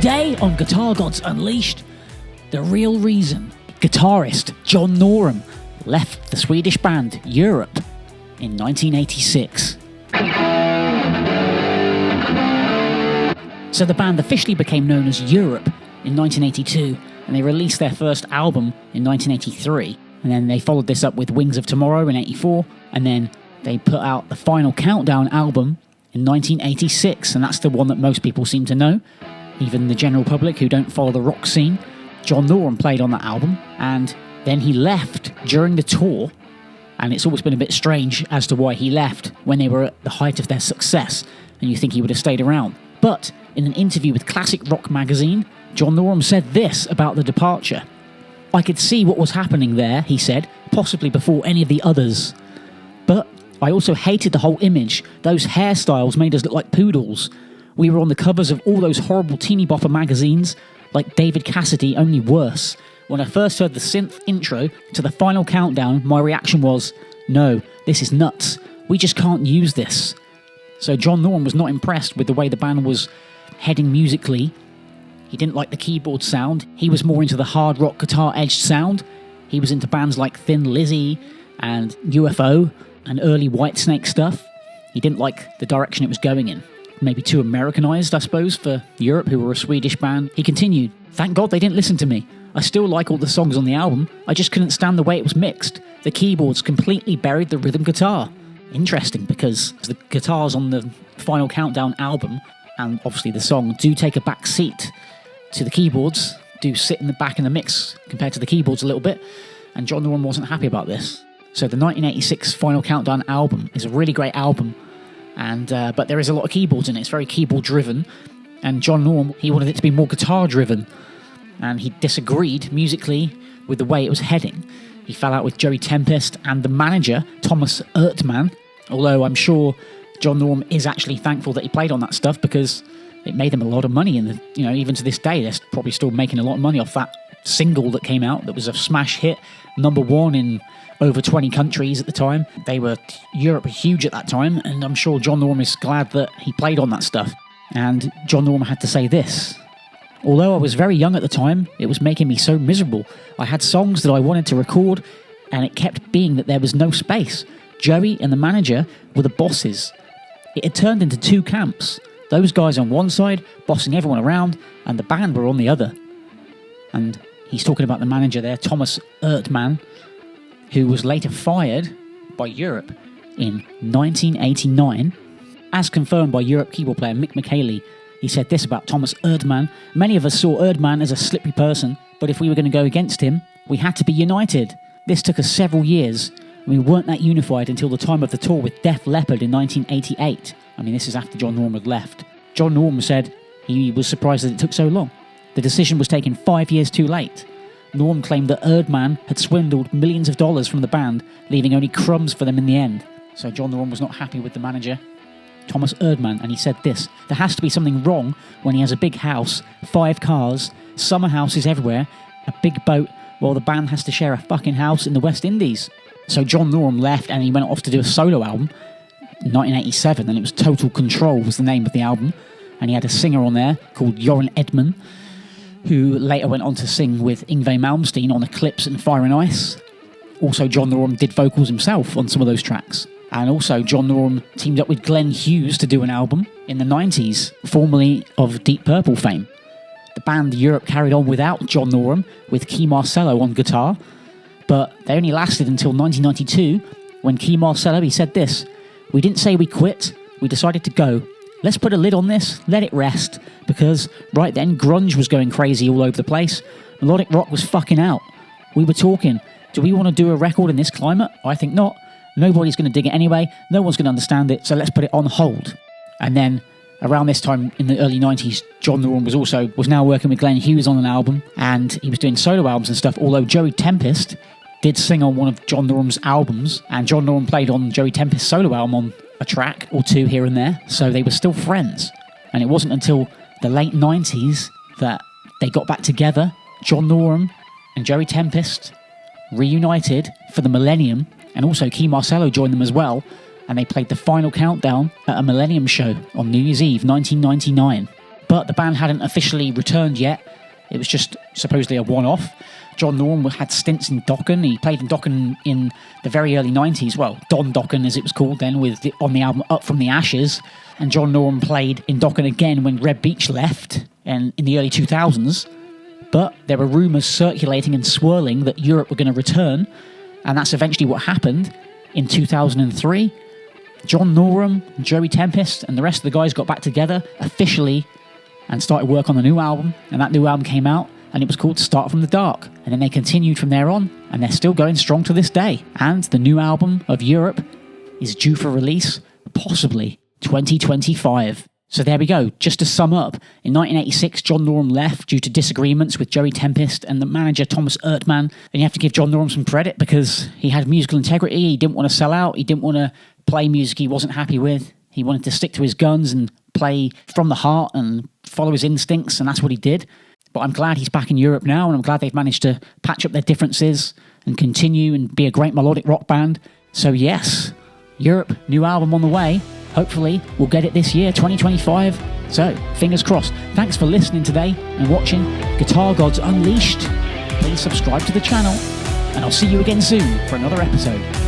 Today on Guitar Gods Unleashed, the real reason guitarist JOHN NORUM left the Swedish band Europe in 1986. So the band officially became known as Europe in 1982, and they released their first album in 1983, and then they followed this up with Wings of Tomorrow in 84, and then they put out the Final Countdown album in 1986, and that's the one that most people seem to know, even the general public who don't follow the rock scene. JOHN NORUM played on that album, and then he left during the tour, and it's always been a bit strange as to why he left when they were at the height of their success, and you think he would have stayed around. But in an interview with Classic Rock magazine, JOHN NORUM said this about the departure. "I could see what was happening there," he said, "possibly before any of the others. But I also hated the whole image. Those hairstyles made us look like poodles. We were on the covers of all those horrible teeny bopper magazines, like David Cassidy, only worse. When I first heard the synth intro to the Final Countdown, my reaction was, no, this is nuts. We just can't use this." So JOHN NORUM was not impressed with the way the band was heading musically. He didn't like the keyboard sound. He was more into the hard rock guitar-edged sound. He was into bands like Thin Lizzy and UFO and early Whitesnake stuff. He didn't like the direction it was going in. Maybe too Americanized, I suppose, for Europe, who were a Swedish band. He continued, "Thank God they didn't listen to me. I still like all the songs on the album. I just couldn't stand the way it was mixed. The keyboards completely buried the rhythm guitar." Interesting, because the guitars on the Final Countdown album, and obviously the song, do take a back seat to the keyboards, do sit in the back in the mix compared to the keyboards a little bit, and JOHN NORUM wasn't happy about this. So the 1986 Final Countdown album is a really great album, and but there is a lot of keyboards in it. It's very keyboard driven, and JOHN NORUM, he wanted it to be more guitar driven, and he disagreed musically with the way it was heading. He fell out with Joey Tempest and the manager, Thomas Ertman, although I'm sure JOHN NORUM is actually thankful that he played on that stuff, because it made them a lot of money, and even to this day they're probably still making a lot of money off that single that came out that was a smash hit, #1 in over 20 countries at the time. They were Europe huge at that time, and I'm sure JOHN NORUM is glad that he played on that stuff. And JOHN NORUM had to say this: "Although I was very young at the time, it was making me so miserable. I had songs that I wanted to record, and it kept being that there was no space. Joey and the manager were the bosses. It had turned into two camps. Those guys on one side, bossing everyone around, and the band were on the other." And he's talking about the manager there, Thomas Ertman, who was later fired by Europe in 1989. As confirmed by Europe keyboard player Mick McKaylee, he said this about Thomas Erdmann: "Many of us saw Erdmann as a slippery person, but if we were going to go against him, we had to be united. This took us several years, and we weren't that unified until the time of the tour with Def Leppard in 1988. I mean, this is after JOHN NORUM had left. JOHN NORUM said he was surprised that it took so long. The decision was taken 5 years too late. NORUM claimed that Erdmann had swindled millions of dollars from the band, leaving only crumbs for them in the end." So JOHN NORUM was not happy with the manager, Thomas Erdmann, and he said this: "There has to be something wrong when he has a big house, 5 cars, summer houses everywhere, a big boat, while the band has to share a fucking house in the West Indies." So JOHN NORUM left, and he went off to do a solo album in 1987, and it was Total Control was the name of the album, and he had a singer on there called Joran Edman, who later went on to sing with Yngwie Malmsteen on Eclipse and Fire and Ice. Also, JOHN NORUM did vocals himself on some of those tracks. And also, JOHN NORUM teamed up with Glenn Hughes to do an album in the 90s, formerly of Deep Purple fame. The band Europe carried on without JOHN NORUM, with Key Marcello on guitar, but they only lasted until 1992, when Key Marcello, he said this: "We didn't say we quit, we decided to go. Let's put a lid on this, let it rest, because right then grunge was going crazy all over the place. Melodic rock was fucking out. We were talking, do we want to do a record in this climate? I think not. Nobody's going to dig it anyway, no one's going to understand it, so let's put it on hold." And then around this time in the early 90s, JOHN NORUM was now working with Glenn Hughes on an album, and he was doing solo albums and stuff, although Joey Tempest did sing on one of JOHN NORUM's albums, and JOHN NORUM played on Joey Tempest's solo album on a track or two here and there, so they were still friends. And it wasn't until the late 90s that they got back together. JOHN NORUM and Joey Tempest reunited for the Millennium, and also Key Marcello joined them as well, and they played the Final Countdown at a Millennium show on New Year's Eve 1999. but the band hadn't officially returned yet. It was just supposedly a one-off. John Norum had stints in Dokken. He played in Dokken in the very early 90s. Well, Don Dokken as it was called then, on the album Up From the Ashes. And John Norum played in Dokken again when Red Beach left and in the early 2000s. But there were rumours circulating and swirling that Europe were going to return. And that's eventually what happened in 2003. John Norum, Joey Tempest and the rest of the guys got back together officially and started work on the new album. And that new album came out and it was called Start From the Dark. And then they continued from there on and they're still going strong to this day. And the new album of Europe is due for release possibly 2025. So there we go. Just to sum up, in 1986, John Norum left due to disagreements with Joey Tempest and the manager Thomas Ertman. And you have to give John Norum some credit because he had musical integrity. He didn't want to sell out. He didn't want to play music he wasn't happy with. He wanted to stick to his guns and play from the heart and follow his instincts, and that's what he did. But I'm glad he's back in Europe now, and I'm glad they've managed to patch up their differences and continue and be a great melodic rock band. So yes, Europe, new album on the way. Hopefully we'll get it this year, 2025. So fingers crossed. Thanks for listening today and watching Guitar Gods Unleashed. Please subscribe to the channel, and I'll see you again soon for another episode.